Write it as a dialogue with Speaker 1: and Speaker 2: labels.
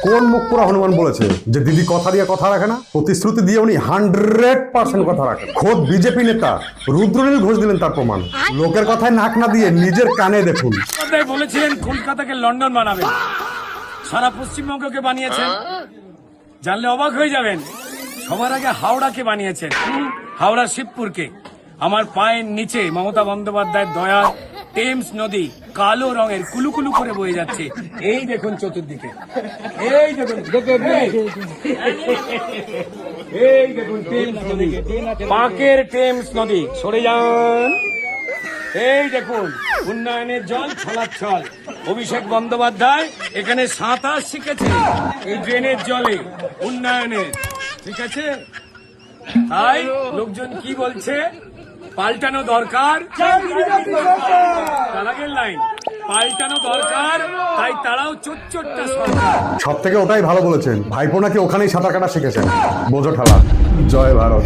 Speaker 1: কোন মুখ পুরা হনুমান বলেছে যে দিদি কথা দিয়ে কথা রাখে না? প্রতিশ্রুতি দিয়ে উনি 100% কথা রাখেন। খোদ বিজেপি নেতা রুদ্রনীল ঘোষ দিলেন তার প্রমাণ। লোকের কথায় নাক না দিয়ে নিজের কানে দেখুন।
Speaker 2: বলেছিলেন কলকাতাকে লন্ডন বানাবেন, সারা পশ্চিমবঙ্গকে বানিয়েছেন। জানলে অবাক হয়ে যাবেন, সবার আগে হাওড়াকে বানিয়েছেন, হাওড়া শিবপুরকে। আমার পায়ের নিচে মমতা বন্দ্যোপাধ্যায়ের দয়া টেমস নদী কালো রঙের কুলুকুলু করে বয়ে যাচ্ছে। এই দেখুন চতুর্দিকে, এই দেখুন, এই দেখুন টেমস নদী, বাঁকের টেমস নদী। সরে যান। এই দেখুন উন্নয়নের জল ছলাচ্ছল। অভিষেক বন্দ্যোপাধ্যায় এখানে সাঁতার শিখেছে এই ড্রেনের জলে, উন্নয়নের। ঠিক আছে, তাই লোকজন কি বলছে? পাল্টানো দরকার, তার আগের লাইন পাল্টানো দরকার, তাই তারাও চোটচোটটা সরকার।
Speaker 1: সব থেকে ওটাই ভালো বলেছেন, ভাইপো নাকি ওখানেই সাঁতার কাটা শিখেছেন। বোঝো ঠালা। জয় ভারত।